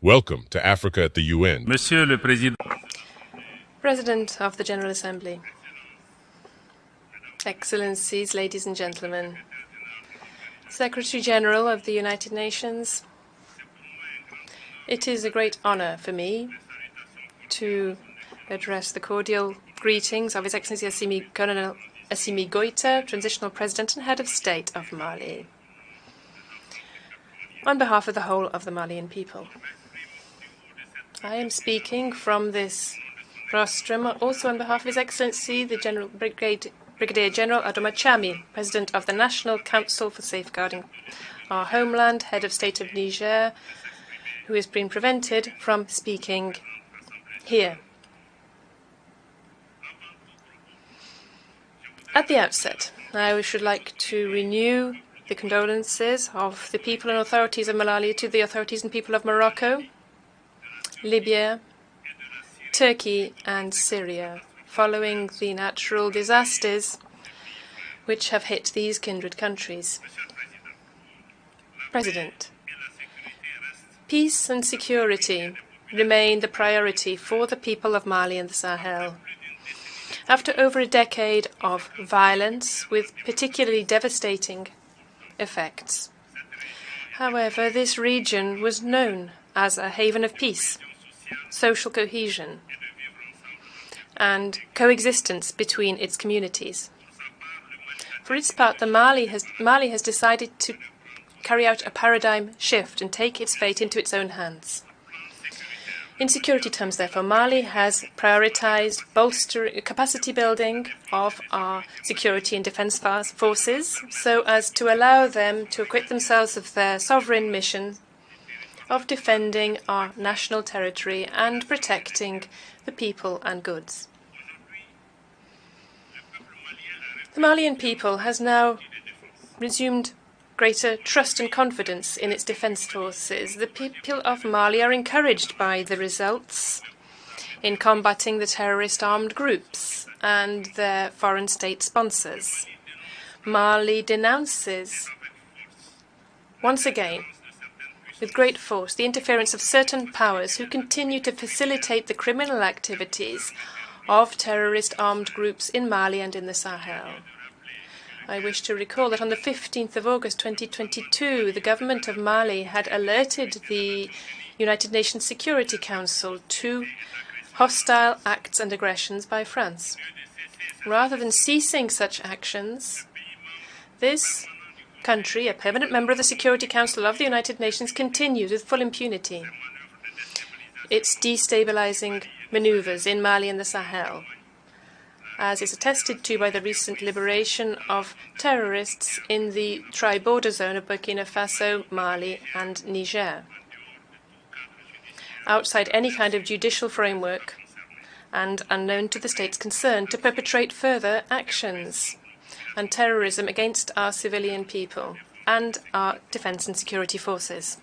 Welcome to Africa at the UN. Monsieur le Président. President of the General Assembly, Excellencies, ladies and gentlemen, Secretary General of the United Nations, it is a great honor for me to address the cordial greetings of His Excellency Colonel Assimi Goïta, Transitional President and Head of State of Mali, on behalf of the whole of the Malian people. I am speaking from this rostrum also on behalf of His Excellency the Brigadier General Adoma Chami, President of the National Council for Safeguarding Our Homeland, Head of State of Niger, who has been prevented from speaking here. At the outset, I should like to renew the condolences of the people and authorities of Malawi to the authorities and people of Morocco, Libya, Turkey and Syria, following the natural disasters which have hit these kindred countries. President, peace and security remain the priority for the people of Mali and the Sahel. After over a decade of violence with particularly devastating effects. However, this region was known as a haven of peace, social cohesion, and coexistence between its communities. For its part, Mali has decided to carry out a paradigm shift and take its fate into its own hands. In security terms, therefore, Mali has prioritized capacity building of our security and defense forces so as to allow them to acquit themselves of their sovereign mission of defending our national territory and protecting the people and goods. The Malian people has now resumed greater trust and confidence in its defense forces. The people of Mali are encouraged by the results in combating the terrorist armed groups and their foreign state sponsors. Mali denounces, once again, with great force, the interference of certain powers who continue to facilitate the criminal activities of terrorist armed groups in Mali and in the Sahel. I wish to recall that on the 15th of August 2022, the government of Mali had alerted the United Nations Security Council to hostile acts and aggressions by France. Rather than ceasing such actions, this country, a permanent member of the Security Council of the United Nations, continues with full impunity its destabilizing maneuvers in Mali and the Sahel, as is attested to by the recent liberation of terrorists in the tri-border zone of Burkina Faso, Mali and Niger, outside any kind of judicial framework and unknown to the states concerned, to perpetrate further actions and terrorism against our civilian people and our defense and security forces.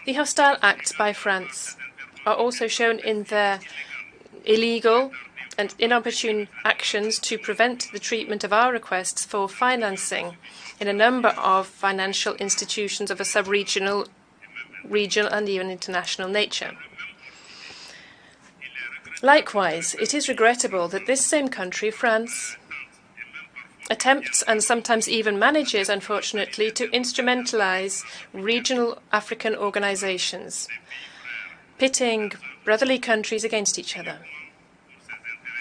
The hostile acts by France are also shown in their illegal and inopportune actions to prevent the treatment of our requests for financing in a number of financial institutions of a sub-regional, regional and even international nature. Likewise, it is regrettable that this same country, France, attempts and sometimes even manages, unfortunately, to instrumentalize regional African organizations, pitting brotherly countries against each other,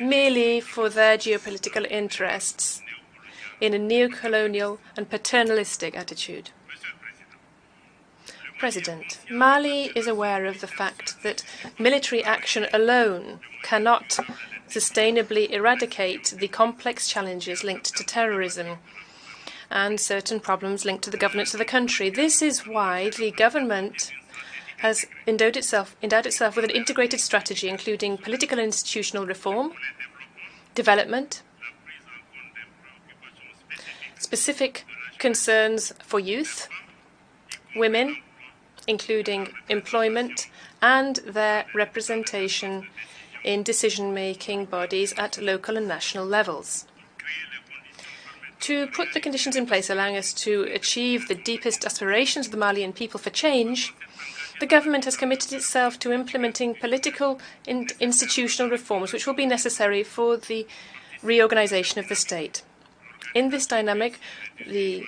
merely for their geopolitical interests in a neo-colonial and paternalistic attitude. President, Mali is aware of the fact that military action alone cannot sustainably eradicate the complex challenges linked to terrorism and certain problems linked to the governance of the country. This is why the government has endowed itself with an integrated strategy, including political and institutional reform, development, specific concerns for youth, women, including employment and their representation in decision-making bodies at local and national levels. To put the conditions in place allowing us to achieve the deepest aspirations of the Malian people for change, The government has committed itself to implementing political and institutional reforms which will be necessary for the reorganization of the state. In this dynamic, the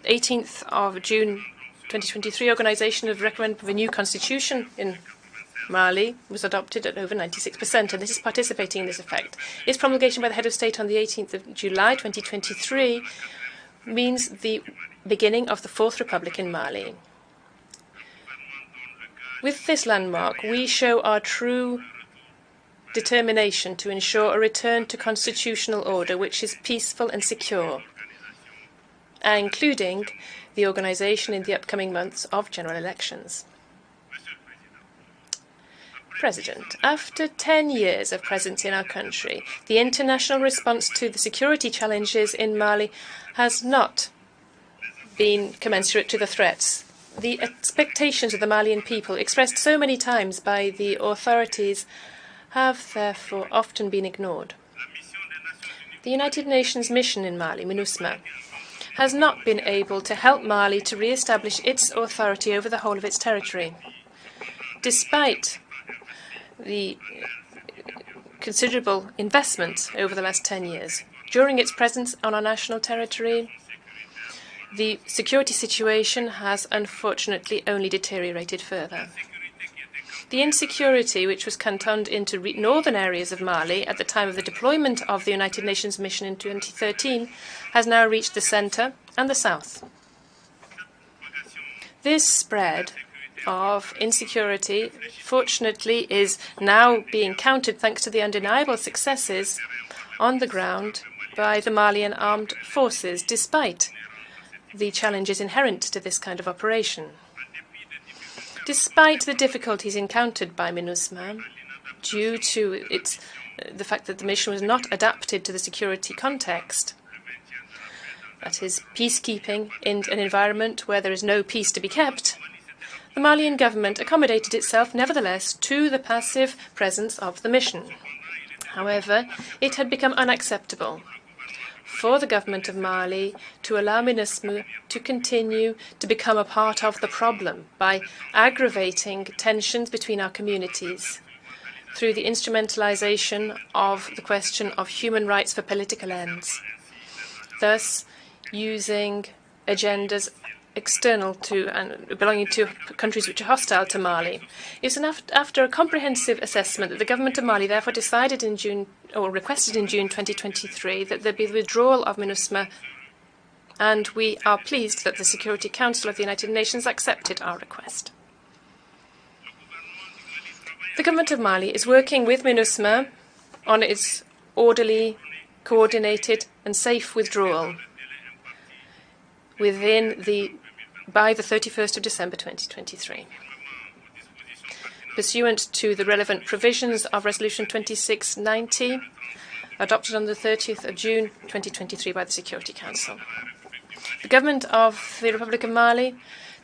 18th of June 2023 organization of referendum of a new constitution in Mali was adopted at over 96%, and this is participating in this effect. Its promulgation by the head of state on the 18th of July 2023 means the beginning of the Fourth Republic in Mali. With this landmark, we show our true determination to ensure a return to constitutional order which is peaceful and secure, including the organization in the upcoming months of general elections. President, after 10 years of presence in our country, the international response to the security challenges in Mali has not been commensurate to the threats. The expectations of the Malian people, expressed so many times by the authorities, have therefore often been ignored. The United Nations mission in Mali, MINUSMA, has not been able to help Mali to re-establish its authority over the whole of its territory. Despite the considerable investment over the last 10 years. During its presence on our national territory, the security situation has unfortunately only deteriorated further. The insecurity which was cantoned into northern areas of Mali at the time of the deployment of the United Nations mission in 2013 has now reached the centre and the south. This spread of insecurity, fortunately, is now being countered thanks to the undeniable successes on the ground by the Malian armed forces, despite the challenges inherent to this kind of operation. Despite the difficulties encountered by MINUSMA, due to the fact that the mission was not adapted to the security context, that is, peacekeeping in an environment where there is no peace to be kept, the Malian government accommodated itself, nevertheless, to the passive presence of the mission. However, it had become unacceptable for the government of Mali to allow MINUSMA to continue to become a part of the problem by aggravating tensions between our communities through the instrumentalization of the question of human rights for political ends, thus using agendas external to and belonging to countries which are hostile to Mali. It's after a comprehensive assessment that the government of Mali therefore decided in June, or requested in June 2023, that there be the withdrawal of MINUSMA, and we are pleased that the Security Council of the United Nations accepted our request. The government of Mali is working with MINUSMA on its orderly, coordinated and safe withdrawal by the 31st of December 2023. Pursuant to the relevant provisions of Resolution 2690, adopted on the 30th of June 2023 by the Security Council. The government of the Republic of Mali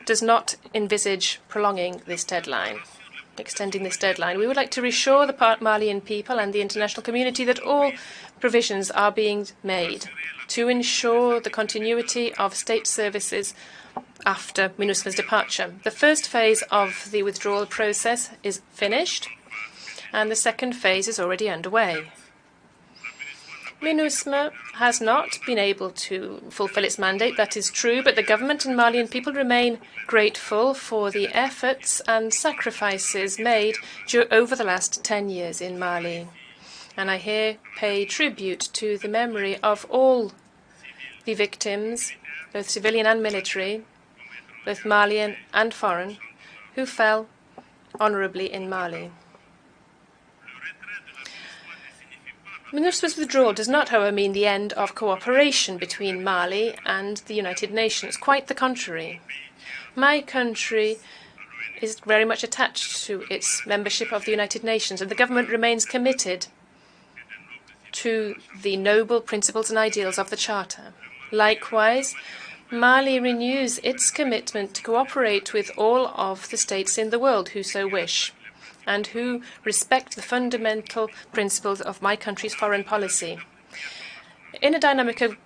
does not envisage prolonging this deadline, extending this deadline. We would like to reassure the Malian people and the international community that all provisions are being made to ensure the continuity of state services after MINUSMA's departure. The first phase of the withdrawal process is finished, and the second phase is already underway. MINUSMA has not been able to fulfill its mandate, that is true, but the government and Malian people remain grateful for the efforts and sacrifices made over the last 10 years in Mali. And I here pay tribute to the memory of all the victims, both civilian and military, both Malian and foreign, who fell honorably in Mali. MINUSMA's withdrawal does not, however, mean the end of cooperation between Mali and the United Nations. Quite the contrary. My country is very much attached to its membership of the United Nations, and the government remains committed to the noble principles and ideals of the Charter. Likewise, Mali renews its commitment to cooperate with all of the states in the world who so wish, and who respect the fundamental principles of my country's foreign policy. In a dynamic of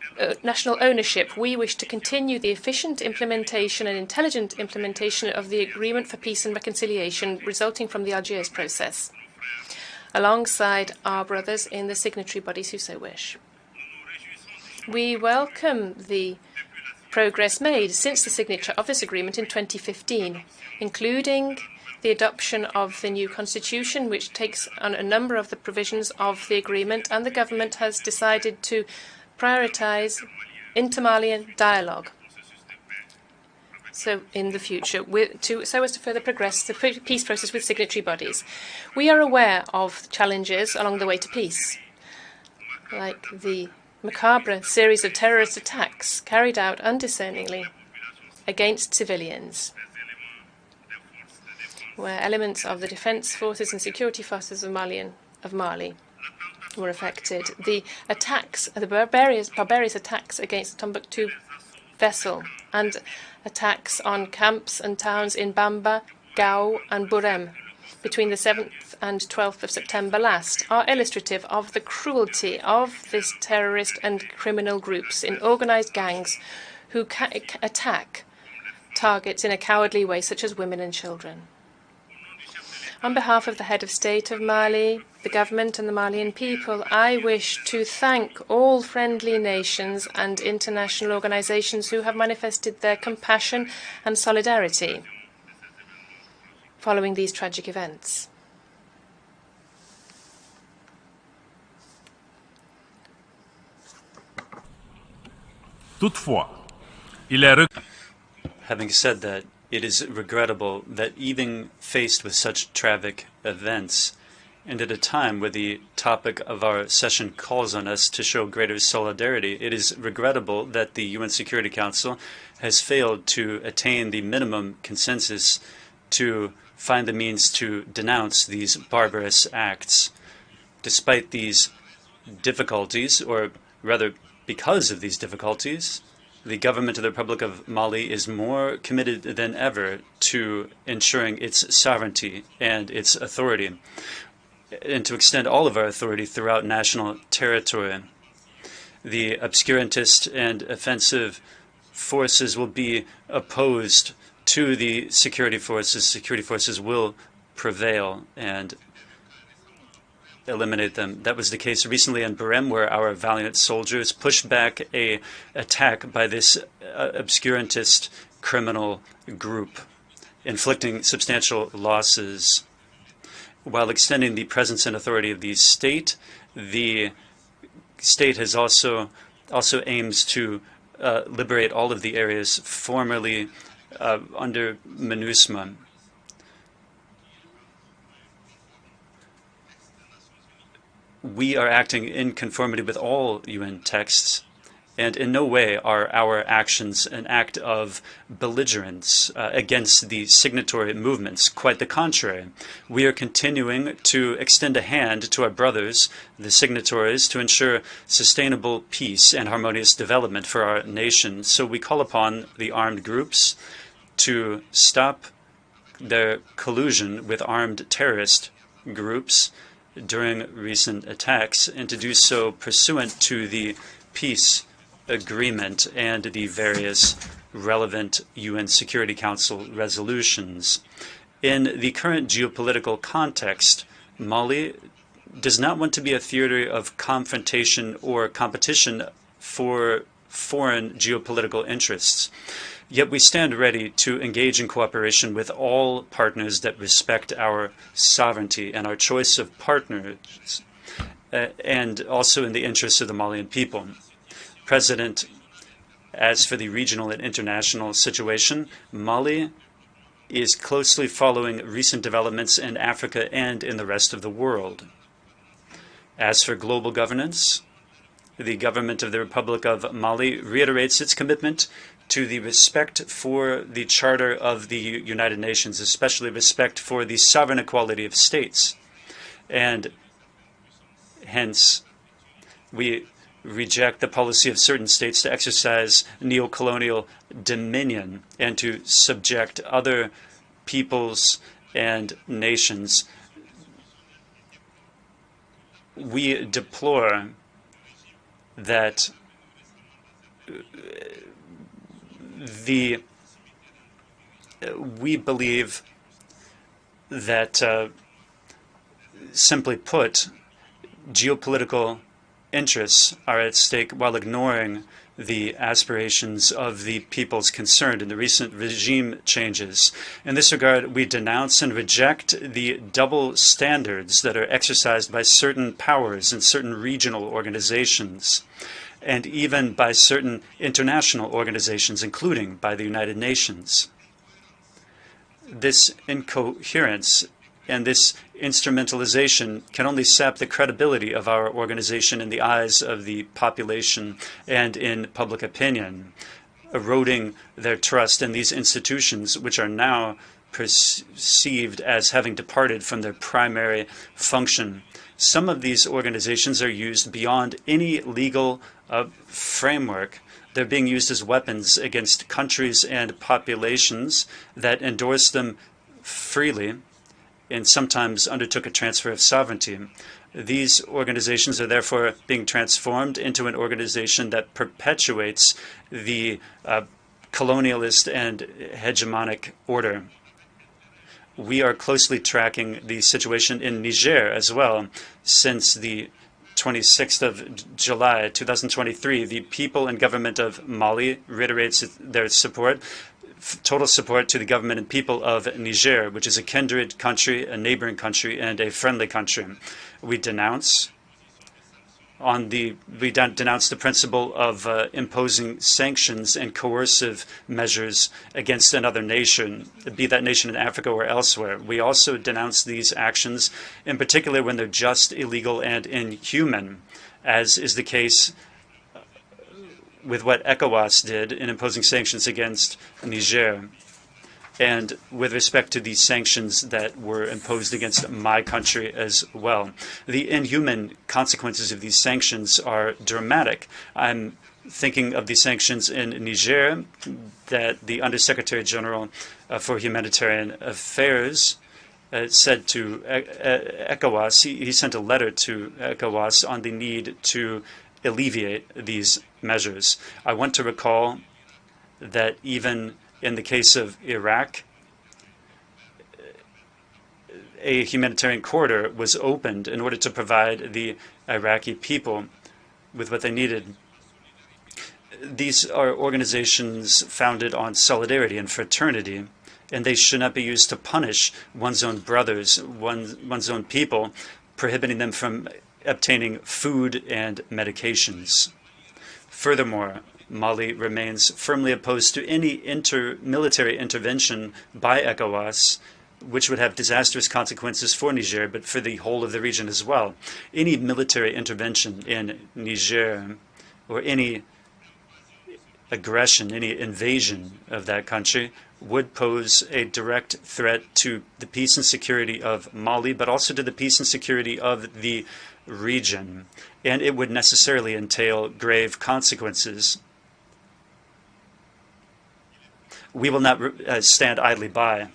national ownership, we wish to continue the efficient implementation and intelligent implementation of the Agreement for Peace and Reconciliation resulting from the Algiers process, alongside our brothers in the signatory bodies who so wish. We welcome the progress made since the signature of this agreement in 2015, including the adoption of the new constitution, which takes on a number of the provisions of the agreement, and the government has decided to prioritize inter-Malian dialogue. So in the future, so as to further progress the peace process with signatory bodies. We are aware of challenges along the way to peace, like the macabre series of terrorist attacks carried out undiscerningly against civilians, where elements of the defense forces and security forces of Mali were affected. The attacks, the barbarous attacks against the Tombouctou vessel, and attacks on camps and towns in Bamba, Gao, and Bourem between the 7th and 12th of September last are illustrative of the cruelty of this terrorist and criminal groups in organized gangs who attack targets in a cowardly way, such as women and children. On behalf of the head of state of Mali, the government and the Malian people, I wish to thank all friendly nations and international organizations who have manifested their compassion and solidarity following these tragic events. Having said that, it is regrettable that even faced with such tragic events, and at a time where the topic of our session calls on us to show greater solidarity, it is regrettable that the UN Security Council has failed to attain the minimum consensus to find the means to denounce these barbarous acts. Despite these difficulties, or rather because of these difficulties, the government of the Republic of Mali is more committed than ever to ensuring its sovereignty and its authority, and to extend all of our authority throughout national territory. The obscurantist and offensive forces will be opposed to the security forces. Security forces will prevail and eliminate them. That was the case recently in Bourem, where our valiant soldiers pushed back an attack by this obscurantist criminal group, inflicting substantial losses. While extending the presence and authority of the state has also aims to liberate all of the areas formerly under MINUSMA. We are acting in conformity with all UN texts, and in no way are our actions an act of belligerence against the signatory movements. Quite the contrary. We are continuing to extend a hand to our brothers, the signatories, to ensure sustainable peace and harmonious development for our nation. So we call upon the armed groups to stop their collusion with armed terrorist groups during recent attacks, and to do so pursuant to the peace agreement and the various relevant UN Security Council resolutions. In the current geopolitical context, Mali does not want to be a theater of confrontation or competition for foreign geopolitical interests. Yet we stand ready to engage in cooperation with all partners that respect our sovereignty and our choice of partners, and also in the interests of the Malian people. President, as for the regional and international situation, Mali is closely following recent developments in Africa and in the rest of the world. As for global governance, the government of the Republic of Mali reiterates its commitment to the respect for the Charter of the United Nations, especially respect for the sovereign equality of states. And hence, we reject the policy of certain states to exercise neo-colonial dominion and to subject other peoples and nations. We deplore that we believe that, simply put, geopolitical interests are at stake while ignoring the aspirations of the peoples concerned in the recent regime changes. In this regard, we denounce and reject the double standards that are exercised by certain powers and certain regional organizations, and even by certain international organizations, including by the United Nations. This incoherence and this instrumentalization can only sap the credibility of our organization in the eyes of the population and in public opinion, eroding their trust in these institutions, which are now perceived as having departed from their primary function. Some of these organizations are used beyond any legal framework. They're being used as weapons against countries and populations that endorse them freely and sometimes undertook a transfer of sovereignty. These organizations are therefore being transformed into an organization that perpetuates the colonialist and hegemonic order. We are closely tracking the situation in Niger as well. Since the 26th of July 2023, the people and government of Mali reiterates their support, total support to the government and people of Niger, which is a kindred country, a neighboring country, and a friendly country. We denounce the principle of imposing sanctions and coercive measures against another nation, be that nation in Africa or elsewhere. We also denounce these actions, in particular when they're just, illegal, and inhuman, as is the case with what ECOWAS did in imposing sanctions against Niger, and with respect to the sanctions that were imposed against my country as well. The inhuman consequences of these sanctions are dramatic. I'm thinking of the sanctions in Niger that the Undersecretary General for Humanitarian Affairs said to ECOWAS. He sent a letter to ECOWAS on the need to alleviate these measures. I want to recall that even in the case of Iraq, a humanitarian corridor was opened in order to provide the Iraqi people with what they needed. These are organizations founded on solidarity and fraternity, and they should not be used to punish one's own brothers, one's own people, prohibiting them from obtaining food and medications. Furthermore, Mali remains firmly opposed to any military intervention by ECOWAS, which would have disastrous consequences for Niger, but for the whole of the region as well. Any military intervention in Niger, or any aggression, any invasion of that country, would pose a direct threat to the peace and security of Mali, but also to the peace and security of the region, and it would necessarily entail grave consequences. We will not stand idly by.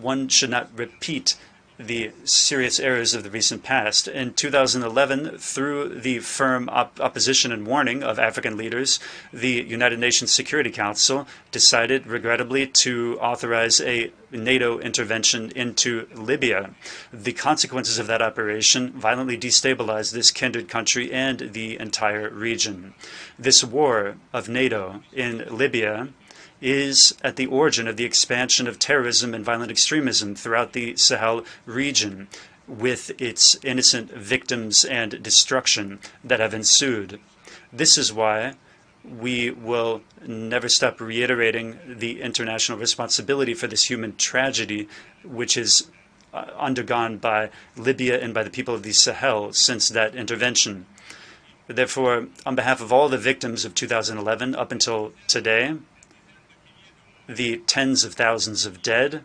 One should not repeat the serious errors of the recent past. In 2011, through the firm opposition and warning of African leaders, the United Nations Security Council decided, regrettably, to authorize a NATO intervention into Libya. The consequences of that operation violently destabilized this kindred country and the entire region. This war of NATO in Libya is at the origin of the expansion of terrorism and violent extremism throughout the Sahel region, with its innocent victims and destruction that have ensued. This is why we will never stop reiterating the international responsibility for this human tragedy, which is undergone by Libya and by the people of the Sahel since that intervention. Therefore, on behalf of all the victims of 2011 up until today, the tens of thousands of dead,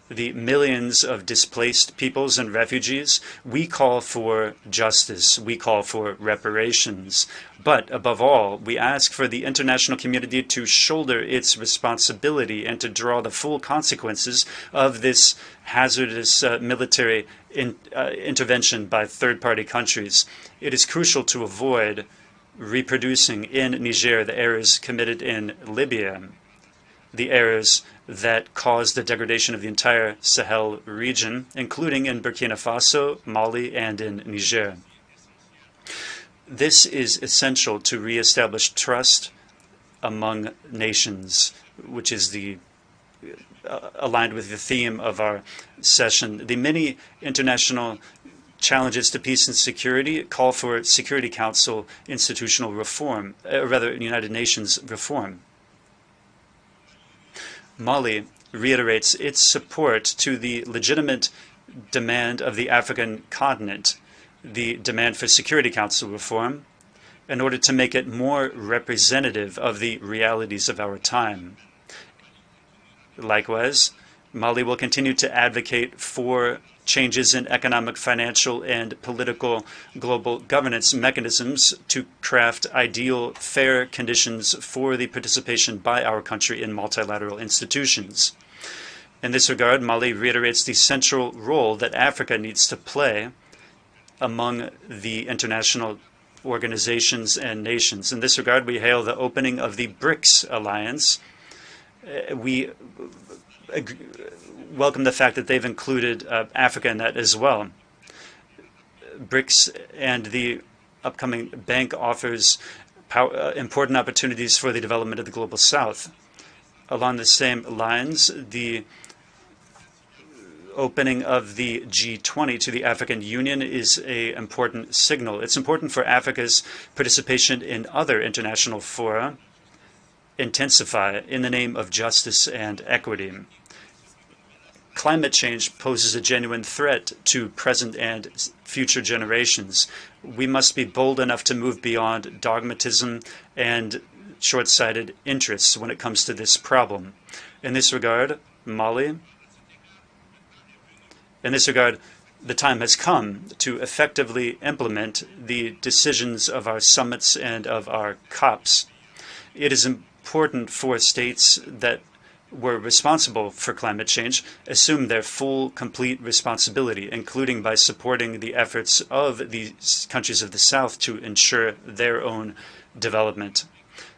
the millions of displaced peoples and refugees, we call for justice, we call for reparations. But above all, we ask for the international community to shoulder its responsibility and to draw the full consequences of this hazardous military intervention by third-party countries. It is crucial to avoid reproducing in Niger the errors committed in Libya, the errors that caused the degradation of the entire Sahel region, including in Burkina Faso, Mali, and in Niger. This is essential to reestablish trust among nations, which is the aligned with the theme of our session. The many international challenges to peace and security call for Security Council institutional reform, or rather United Nations reform. Mali reiterates its support to the legitimate demand of the African continent, the demand for Security Council reform, in order to make it more representative of the realities of our time. Likewise, Mali will continue to advocate for changes in economic, financial, and political global governance mechanisms to craft ideal, fair conditions for the participation by our country in multilateral institutions. In this regard, Mali reiterates the central role that Africa needs to play among the international organizations and nations. In this regard, we hail the opening of the BRICS alliance. We welcome the fact that they've included Africa in that as well. BRICS and the upcoming bank offers important opportunities for the development of the Global South. Along the same lines, the opening of the G20 to the African Union is an important signal. It's important for Africa's participation in other international fora intensify in the name of justice and equity. Climate change poses a genuine threat to present and future generations. We must be bold enough to move beyond dogmatism and short-sighted interests when it comes to this problem. In this regard, the time has come to effectively implement the decisions of our summits and of our COPs. It is important for states that were responsible for climate change assume their full, complete responsibility, including by supporting the efforts of the countries of the South to ensure their own development.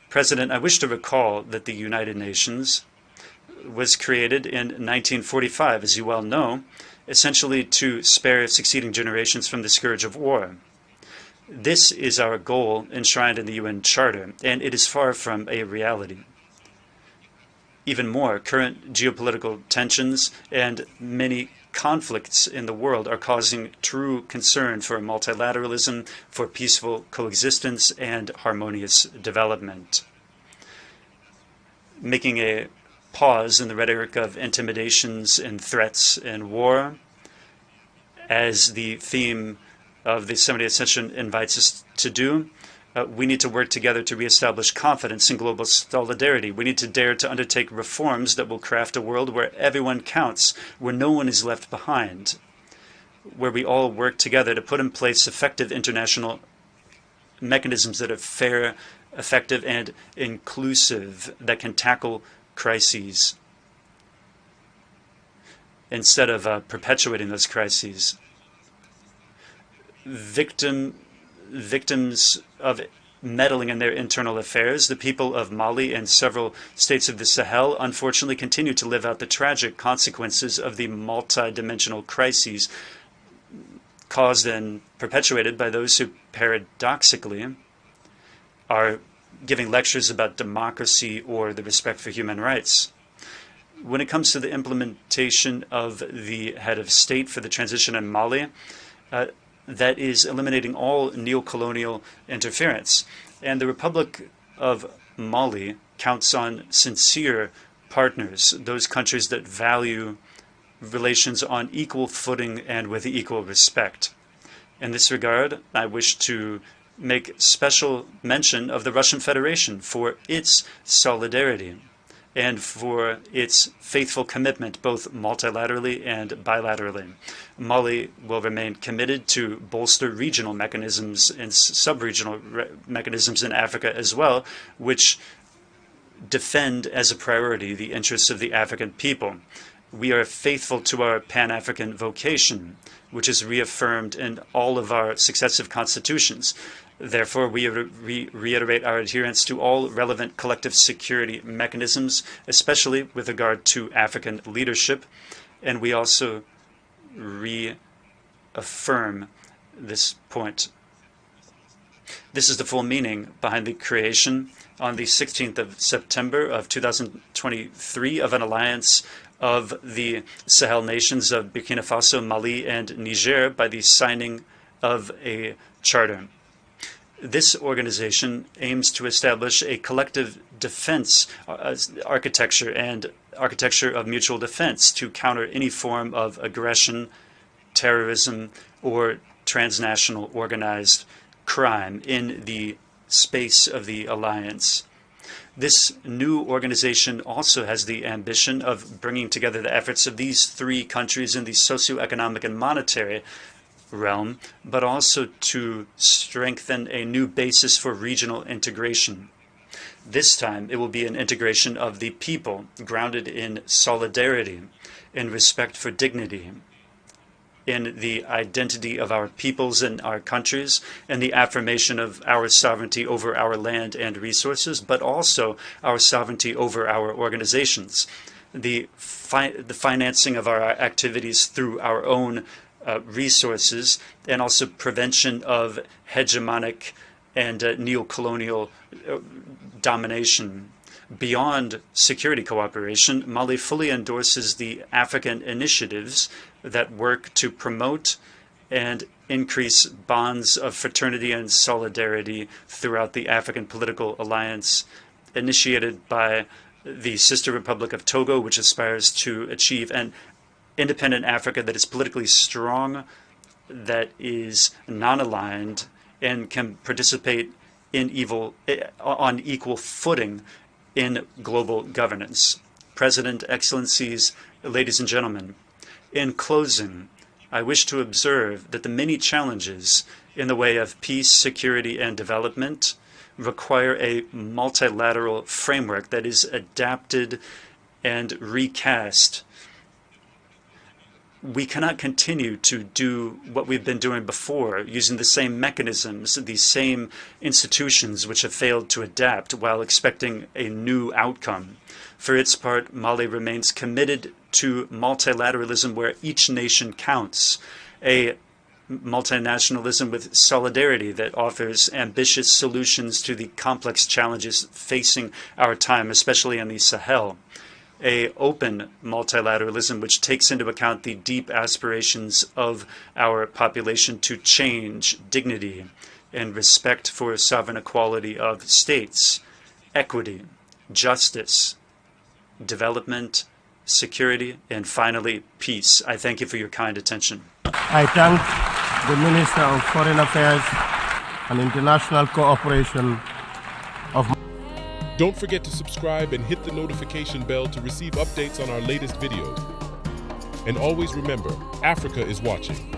President, I wish to recall that the United Nations was created in 1945, as you well know, essentially to spare succeeding generations from the scourge of war. This is our goal enshrined in the UN Charter, and it is far from a reality. Even more, current geopolitical tensions and many conflicts in the world are causing true concern for multilateralism, for peaceful coexistence, and harmonious development. Making a pause in the rhetoric of intimidations and threats and war, as the theme of the 70th session invites us to do, we need to work together to reestablish confidence in global solidarity. We need to dare to undertake reforms that will craft a world where everyone counts, where no one is left behind, where we all work together to put in place effective international mechanisms that are fair, effective, and inclusive, that can tackle crises instead of perpetuating those crises. Victims of meddling in their internal affairs, the people of Mali and several states of the Sahel unfortunately continue to live out the tragic consequences of the multidimensional crises caused and perpetuated by those who paradoxically are giving lectures about democracy or the respect for human rights. When it comes to the implementation of the head of state for the transition in Mali, that is eliminating all neo-colonial interference. And the Republic of Mali counts on sincere partners, those countries that value relations on equal footing and with equal respect. In this regard, I wish to make special mention of the Russian Federation for its solidarity and for its faithful commitment both multilaterally and bilaterally. Mali will remain committed to bolster regional mechanisms and sub-regional mechanisms in Africa as well, which defend as a priority the interests of the African people. We are faithful to our Pan-African vocation, which is reaffirmed in all of our successive constitutions. Therefore, we reiterate our adherence to all relevant collective security mechanisms, especially with regard to African leadership, and we also reaffirm this point. This is the full meaning behind the creation on the 16th of September of 2023 of an alliance of the Sahel nations of Burkina Faso, Mali, and Niger by the signing of a charter. This organization aims to establish a collective defense architecture and architecture of mutual defense to counter any form of aggression, terrorism, or transnational organized crime in the space of the alliance. This new organization also has the ambition of bringing together the efforts of these three countries in the socioeconomic and monetary realm, but also to strengthen a new basis for regional integration. This time, it will be an integration of the people, grounded in solidarity, in respect for dignity, in the identity of our peoples and our countries, and the affirmation of our sovereignty over our land and resources, but also our sovereignty over our organizations, the financing of our activities through our own resources, and also prevention of hegemonic and neo-colonial domination. Beyond security cooperation, Mali fully endorses the African initiatives that work to promote and increase bonds of fraternity and solidarity throughout the African Political Alliance, initiated by the sister Republic of Togo, which aspires to achieve an independent Africa that is politically strong, that is non-aligned, and can participate on equal footing in global governance. President, Excellencies, ladies and gentlemen, in closing, I wish to observe that the many challenges in the way of peace, security, and development require a multilateral framework that is adapted and recast. We cannot continue to do what we've been doing before, using the same mechanisms, the same institutions which have failed to adapt while expecting a new outcome. For its part, Mali remains committed to multilateralism where each nation counts, a multinationalism with solidarity that offers ambitious solutions to the complex challenges facing our time, especially in the Sahel. A open multilateralism which takes into account the deep aspirations of our population to change, dignity, and respect for sovereign equality of states, equity, justice, development, security, and finally, peace. I thank you for your kind attention. I thank the Minister of Foreign Affairs and International Cooperation of... Don't forget to subscribe and hit the notification bell to receive updates on our latest videos. And always remember, Africa is watching.